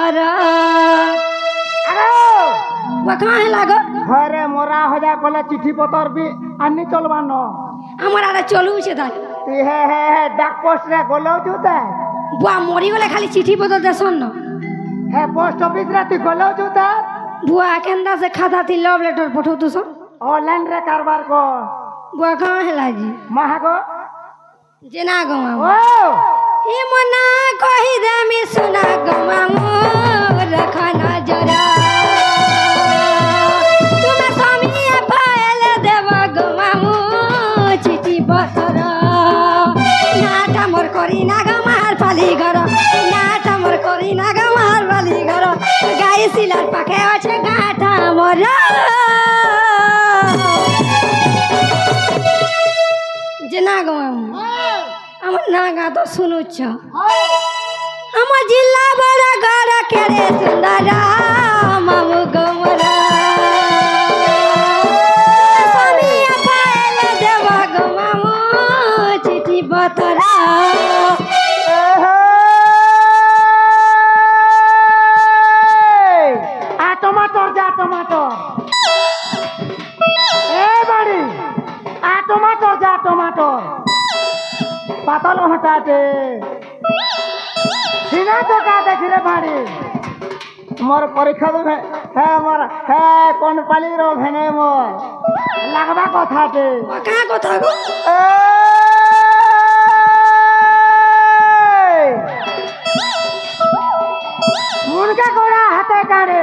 घर कहाँ है लागो घरे मोरा हो जाए बोले चिट्ठी पतर भी आनी चलवा न আমার আরে চলু সে তাই हे डाक पोस्ट रे गोलो जुता বুয়া মরি গলে খালি চিঠি পত্র দেছন না हे पोस्ट ऑफिस रे तू गोलो जुता বুয়া কেন্দা সে খাতা থি লভ লেটার পঠাও তো ऑनलाइन रे कारबार को বুয়া कहाँ है लाजी महागो जेना गवा ओ ए मना कहि दे मी सुना गवा मो रखना जरा तुम्हें स्वामी पायल देवा गवा मो चिठी पत्र नाटा मोर करी ना गमार पाली घर नाटा मोर करी ना गमार पाली घर गाई सिलार पाके আছে गाटा मोर जेना गवा আমার নাগা তো শুনুছ আমার জিল্লা বড় ঘর কেড়ে সুন্দর মামু গমরা স্বামী পাইল দেব গো মামু চিঠি পত্র आ टमाटर जा टमाटर ए बाड़ी आ टमाटर जा टमाटर पातल हटा दे सीना तो का देख रे बाड़ी मोर परीक्षा दो है मोर है कोन पाली रो भेने मोर लागबा कथा दे का কথা গো मुर्गा घोड़ा हाथे काड़े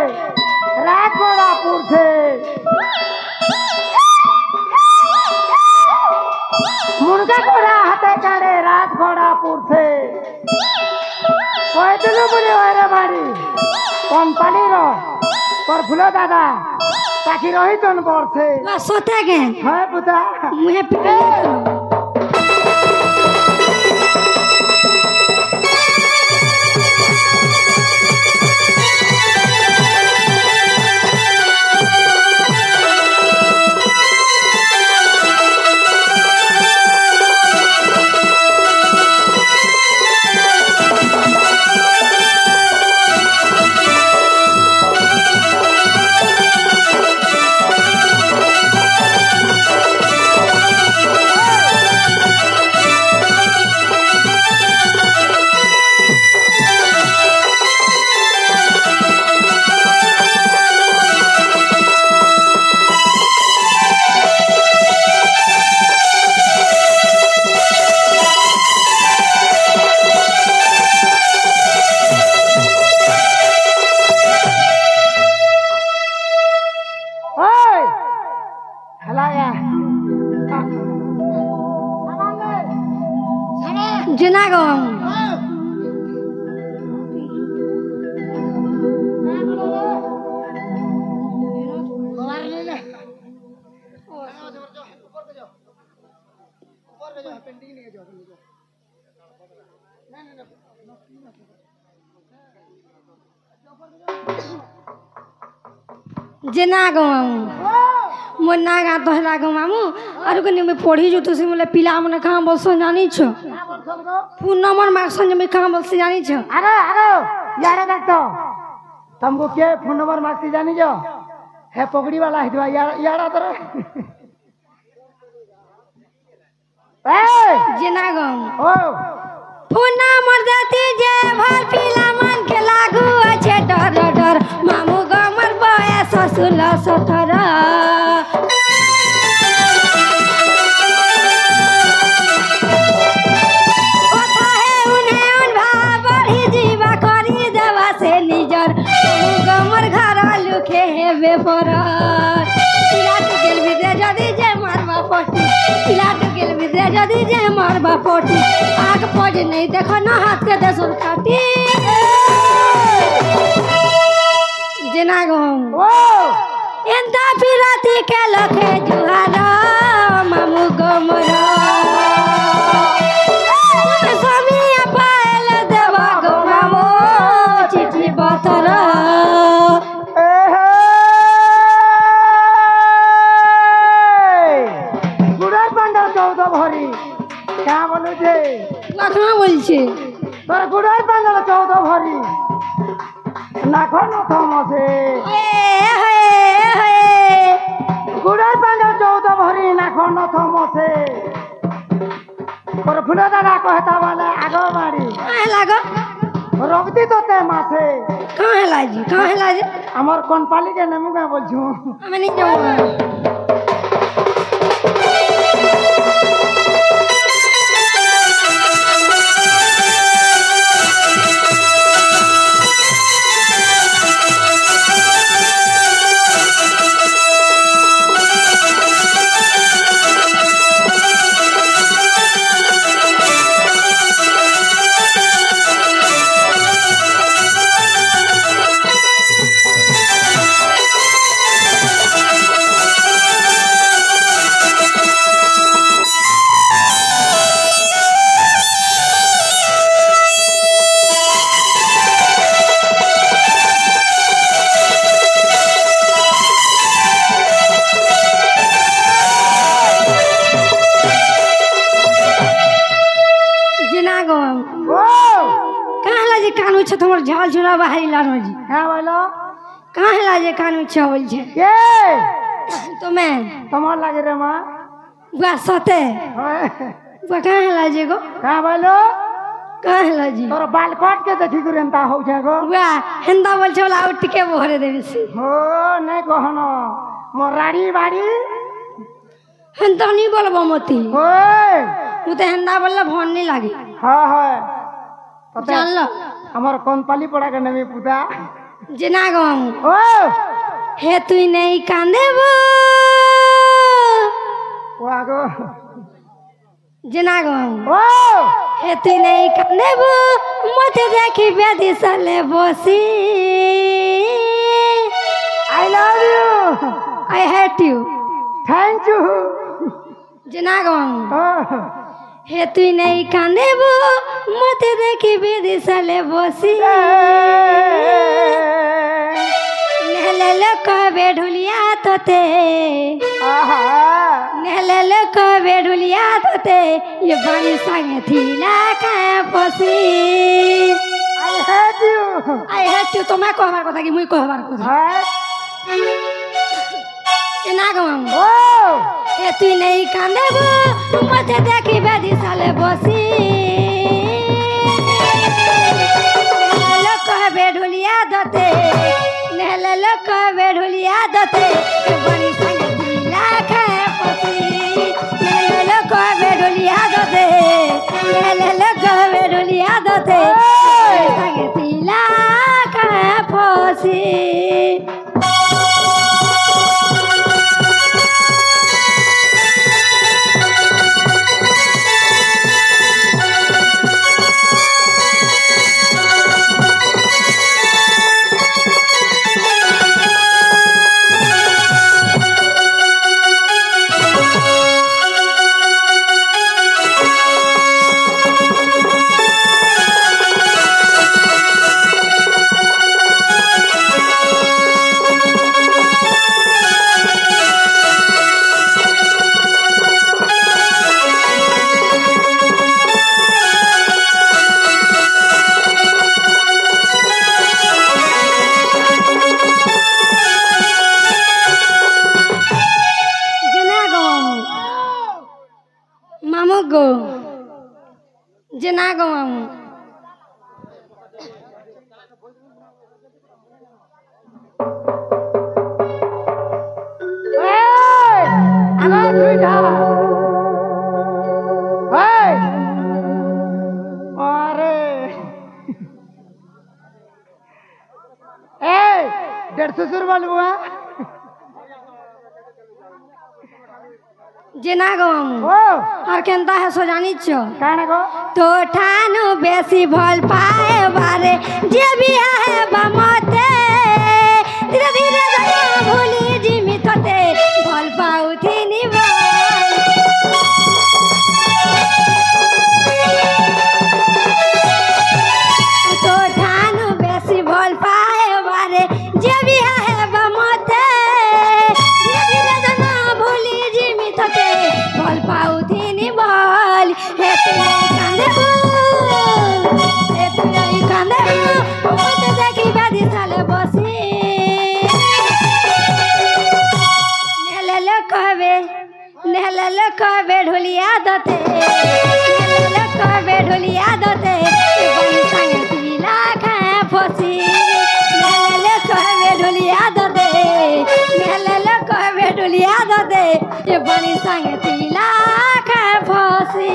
रात घोड़ा पुरथे मुर्गा घोड़ा हाथे काड़े रात घोड़ा पुरथे कोई दिनो बोले वारे बाड़ी कौन पाली रो पर फुलो दादा ताकि रही तन पड़थे লা সতে গে है पुता মুহে পিটে जेना गवा जेना गवा मोर नागा तो हला गवा मु आरो कने में पढ़ी जो तुसी मोले पिला मने कहां बसो जानी छ फोन नंबर मांगसन में कहां बसो जानी छ अरे अरे यारे देख तो तुमको के फोन नंबर मांगती जानी जो है पगड़ी वाला हिदवा यारा तो ए जेना गवा ओ फोन नंबर देती जे भर पिला मन के लागू আছে डर डर मामू गमर बयस 16-17 मारबा पोटी आग पज नहीं देखो ना हाथ के देसुन काटी जेना गो ओ एंदा फिराती के लखे जुहारा मामू गमरा स्वामी पायल देवा गो मामू चिठी बतरा क्या बोलू छे कहाँ बोल छे तोर गुड़र बांधल 14 भरी নাখ নথমসে হয়ে গুড়াই পাঞ্জ চৌদ ভরি নাখ নথমসে তোর ফুল দাদা কহতা বলে আগ বাড়ি লাগো রগদি তোতে মাসে कहाँ है लाजी कहाँ है लाजी আমার কোন পালিকে নেমু কে বলছু मैं नहीं जाऊँगा कान उच्छे तुम्हार झाल झुला बाहरी लानो जी হ্যাঁ বলো कहाँ है लाजे कान उच्छे बोल छे কে तो मैं তোমার লাগে রে মা बुआ सते बुआ कहाँ है लाजे गो হ্যাঁ বলো कहाँ है लाजी তোর বাল কট কে দেখি করে এন্তা হউছে গো बुआ हेंदा बोल छे बोला उठ के बोहरे देबे से ও নাই কহন মোর রাড়ি বাড়ি हेंदा नहीं बोलबो मती ওই मुते हेंदा बोलले भन नहीं लागे হ্যাঁ হ্যাঁ তোতে जान लो আমার কোন পালি পড়া কে নেমি পুতা जना गो ও हे तुई नहीं कांदेबो ও আগো जना गो ও हे तुई नहीं कांदेबो मते देखी बेदी सले बसी I love you I hate you thank you जना गो ও हे तुई नहीं कांदेबो मते देखी बेदी सले बसी नेहले लोक बेढुलिया तोते আহা नेहले लोक बेढुलिया तोते ये बानी संगे थीला का पसी I hate you I hate you तो मैं कहबार কথা কি মুই कहबार কথা হ্যাঁ जना गो ও हे तुई नहीं कांदेबो मते देखी बेदी सले बसी नेहले लोक बेढुलिया तोते नेहले लोक बेढुलिया तोते ये बानी संगे थीला का पसी नेहले लोक बेढुलिया तोते नेहले लोक बेढुलिया तोते ये संगे थीला का पसी मामू गो जना गो मामू এই আগো দুইটা এই আরে এই 150 সুর বলবো जना गो मामू ও और केंता है सो जानी छो কাণ গো तो ठानु बेसी भल पाए बारे जे भी है बमते धीरे धीरे जाना भूली जिमी तते भल पाउ थिनी बोल तो ठानु बेसी भल पाए बारे जे भी है बमते धीरे धीरे जाना भूली जिमी तते भल पाउ थिनी बोल हे तुई कांदे हे तुई कांदे मते देखी दते मेले कहबे ढोलिया दते बनी संगे तिला खाए फसी मेले कहबे ढोलिया दते मेले कहबे ढोलिया दते बनी संगे तिला खाए फसी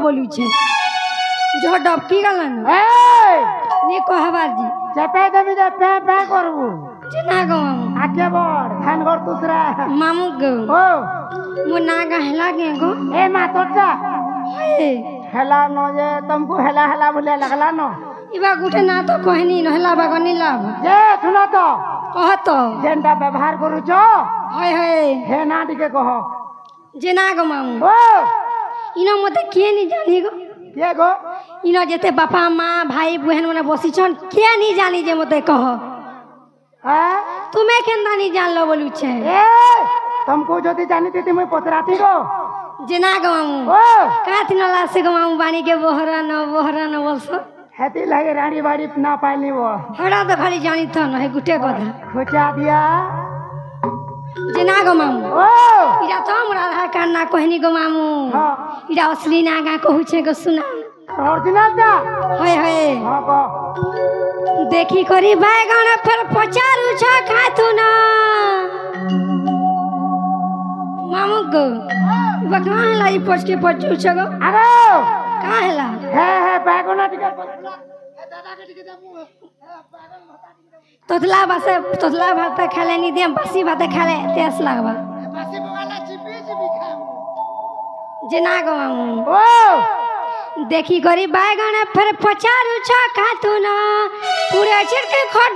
बोलू छे जो डबकी गलन ने कहबार जी चपे देबी जे पे पे करबू चिना गो आके बोर धान घर दूसरा मामू गो ओ मु ना गहला गे गो ए मा तोटा ए हेला न जे तुमको हेला हेला बोले लगला न इबा गुठे ना तो कहनी न हेला बागनी लाभ जे सुनो तो कह तो जेंटा व्यवहार करू छो हाय हाय हे ना दिके कहो जे ना गो मामू ओ इनो मते के नहीं जानी गो के गो इनो जेते बापा माँ भाई बहन मने बसी छन के नहीं जानी जे मते कह हां तुम्हें केंदा नहीं जान लो बोलू छे ए तुमको जदी जानी थी मैं पतराती गो जे ना गो मामू ओ काथी न लासे गो मामू बानी के बोहरा न बोलसो हेती लगे रानी बाड़ी ना पाइली वो हड़ा तो खाली जानी था न है गुटे कथा खोचा दिया जे ना गो मामू ओ इरा तो हमरा आधार कार्ड ना कहनी गो मामू हां इरा असली ना गा कहू छे गो सुना ओरिजिनल दा हाय हाय हां को देखी करी बैगन फिर पचारू छ खातू ना मामू गो बकवा लाई पोछ के पचू छ गो आगो का हैला हे बैगन टिके दादा के टिके देबू बैगन तोतला भात खाले नहीं दे बसी भात खाले तेस लगवा बसी बगाला चिपी खाम जे ना गो मामू ओ देखी गरी बैगन फिर पचारू छ खातू ना पूरे छिड़के खट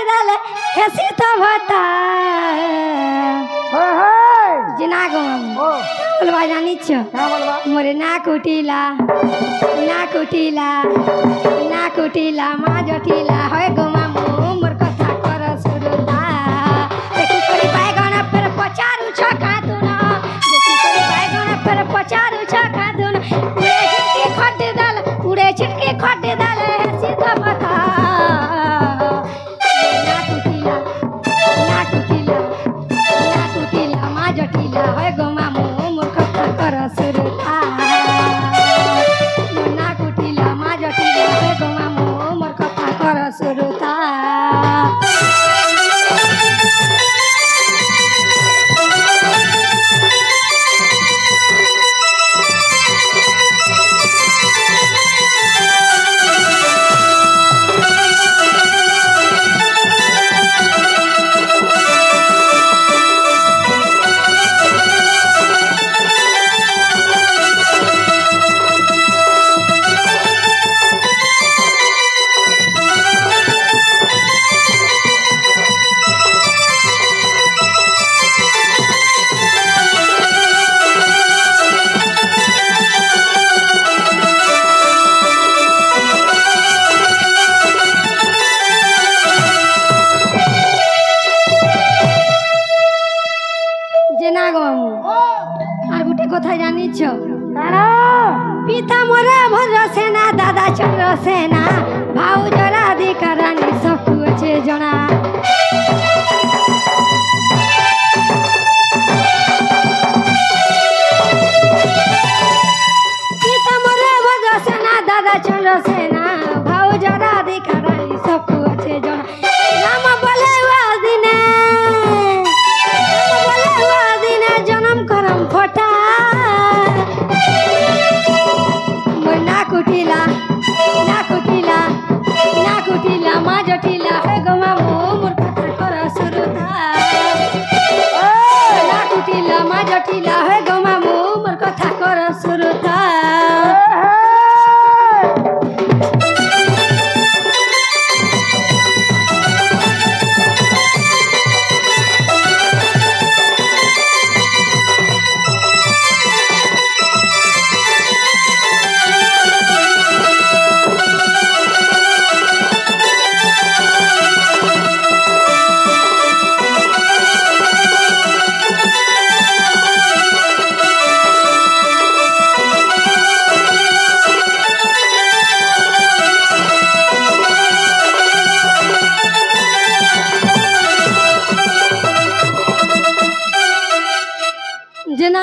डाले हेसी तो बता हे हे जे ना गो मामू ओ बोलवा जानी छ का बोलबा मोरे ना कुटीला मा जटीला होय गो मामू मोर कथा कर सुरुता देखी करी बैगन फिर पचारू छ खातू ना देखी करी बैगन फिर पचारू छ खातू ना पूरे छिटके खट डाल सीधा बता ना कुटीला मा जटीला होय गो मामू मोर कथा कर सुरुता ना कुटीला मा जटीला होय गो मामू मोर कथा कर सुरुता কথা জানিছ পিতা মোরা ভদ্রসেনা দাদা চন্দ্রসেনা ভাউজরা অধিকারানি সবকু আছে জনা পিতা মোরা ভদ্রসেনা দাদা চন্দ্রসেনা ভাউজরা অধিকারানি সবকু আছে জনা রাম বলে ওয়াদিনে জনম করম ফটা कुटीला मा जटीला है गो मामू मोर कथा कर सुरुता ना कुटीला मा जटीला है गो मामू मोर कथा कर सुरुता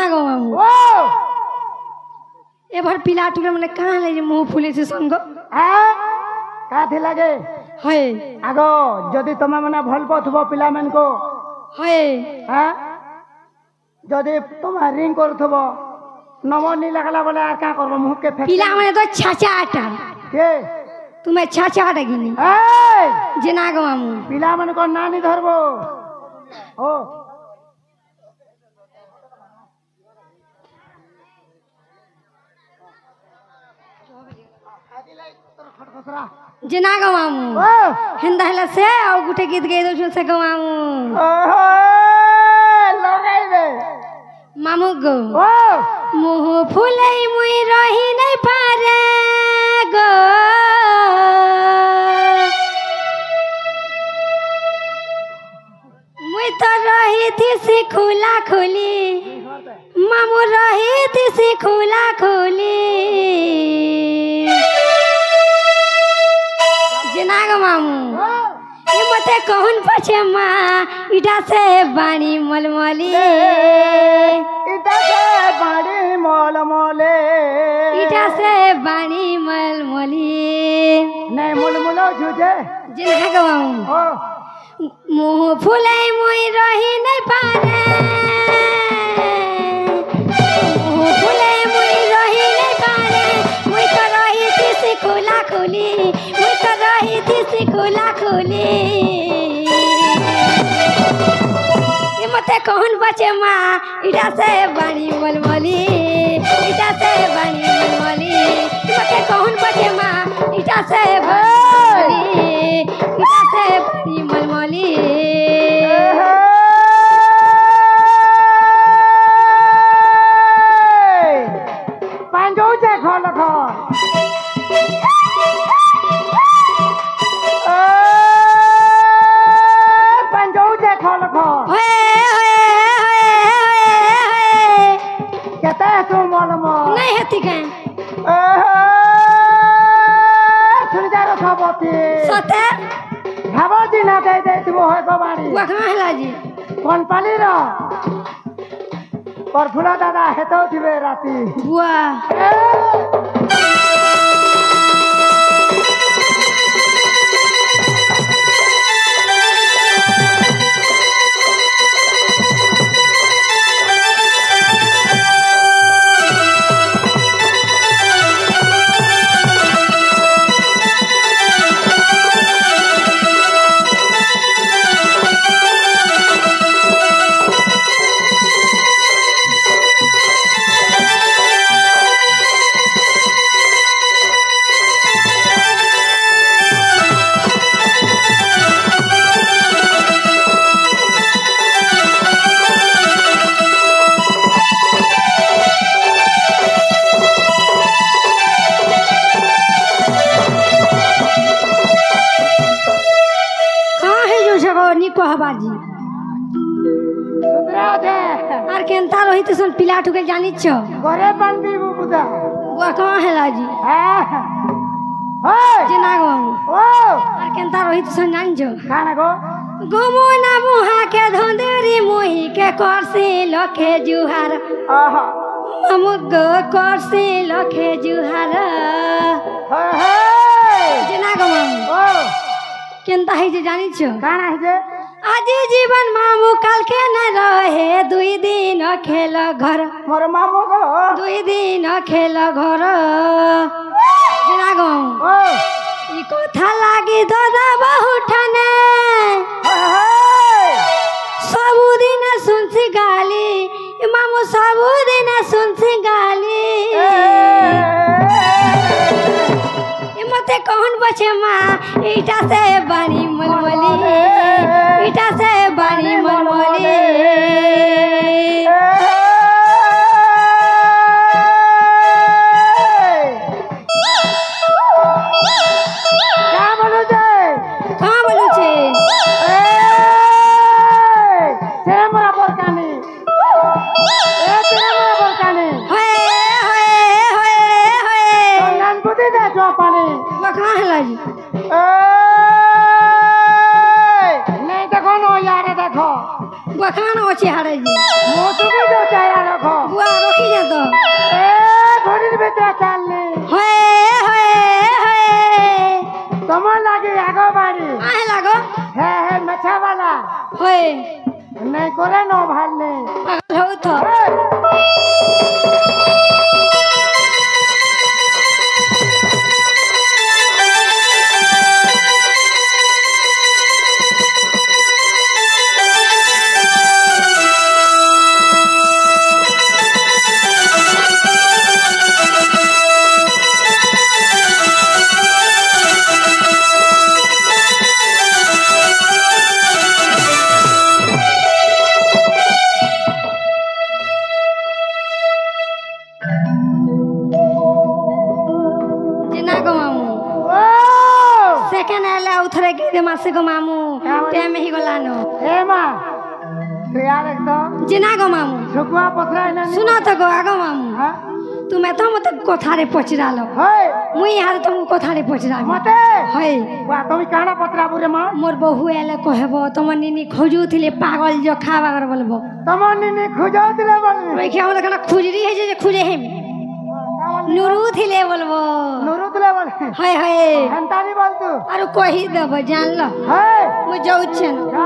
ना गो मामू ओ এবার পিলা টুলে মানে কাঁ লাগে মুহ ফুলেছে সঙ্গ হ্যাঁ কাথি লাগে হয় আগ যদি তুমি মানে ভাল পাথব পিলা মানকো হয় হ্যাঁ যদি তোমার রিং করথব নমর নি লাগলা বলে আর কা করব মুহকে ফেক পিলা মানে তো ছাচা আটা কে তুমি ছাচা আটা গিনি এই যে না গো মামু পিলা মানে কোন নানি ধরবো ও যে না গো মামু ও হেন্দা হেলা সে আর গুটে গীত গাই দছো সে গো মামু ওহো লগাই দে মামু গো ও মুহ ফুলাই মুই রহি নাই পারে গো মুই তো রহি থিসি খুলা খুলি মামু রহি থিসি খুলা খুলি যে না গো মামু ये मते कौन पछे माँ इटा से बाणी मलमली इटा से बाड़ी मोल मोले इटा से बाणी मलमली नहीं मुल मुलो झूठे जिन गो मामू ओ मुँह फुले मुई रही नहीं पारे मुँह फुले मुई रही नहीं पारे मुई तो रही थी से खुला खुली मुई तो रही थी से खुला खुली ये मते कौन बचे माँ इटा से बाणी मलमली इटा से बाणी मलमली ये मते कौन बचे माँ इटा से बाणी इटा से बाणी मलमली पांजो जे खोल खोल पांजो जे खोल खोल कहते तू मोल मोल नहीं है ठीक है सुन जा रो खबती सते खबती ना दे दे तू है गवाड़ी वो कहाँ है लाजी कौन पाली रो पर फुला दादा है तो दिवे राती बुआ कहबाजी सुधरा दे আর কেনতা রহিত শুন পিলা ঠুকে জানিছ ঘরে পান্ডি বুবুদা বুয়া কहाँ है लाजी হ্যাঁ ওই যে না গো ও আর কেনতা রহিত শুন জানিছ খানা গো গোমো না মুহা के ধন্দরি মোহি के করছে লখে জুহার আহা মামুগ করছে লখে জুহার হে হে যে না গো মামু ও কেনতা হই যে জানিছ খানা হিজে আজি জীবন মামু কালকে না রহে দুই দিন খেল ঘর মোর মামু গো দুই দিন খেল ঘর যে না গো ও ই কথা লাগি দাদা বহুঠানে হে হে सबुदिन सुनसी गाली मामू सबुदिन सुनसी गाली मते कौन बचे माँ ईटा से बानी मलमली ईटा से बानी मलमली क्या बोलो जे कहाँ बोलू छे तेरे मोरा बोरकानी तेरे मोरा बोरकानी होए होए होए होए नान बुद्धि दे जो पानी वो कहाँ है लाजी नहीं देखो नो यार देखो वो কান আছে হারে জি মৌসুমি তো চাইরা রাখো বুয়া রখি যা তো এ ঘড়ির বেটা চাললে হয়ে হয়ে হয়ে তোমার লাগে আগো বাড়ি আয় লাগো হ্যাঁ হ্যাঁ মেছাওয়ালা হয়ে নাই করে ন ভাললে পাগল হও তো জিনা গো মামু ও সেকেন্ড এলে উথরে গিয়ে মাসে গো মামু টাইম হি গলানো এ মা তুই আর একদম জিনা গো মামু শুকুয়া পথরাই না শুনো তো গো আগো মামু হ্যাঁ তুমি তো মতে কথারে পচরালো হই মুই হারে তুমি কথারে পচরামি মতে হয় ওয়া তুমি কানা পত্রাবু রে মা মোর বহু এলে কহব তোমার নিনি খোঁজুଥିଲେ পাগল যে খাবার বলবো তোমার নিনি খুঁজাউছিলে বলবি ওই আমার এখানে খুঁজরি হয়েছে যে খুঁজে হেম নুরু থিলে বলবো নুরুতলে বলবি হয় হয় হেন্তানি বলতু আর কহি দেব জানলো হই মুই যাচ্ছেন যা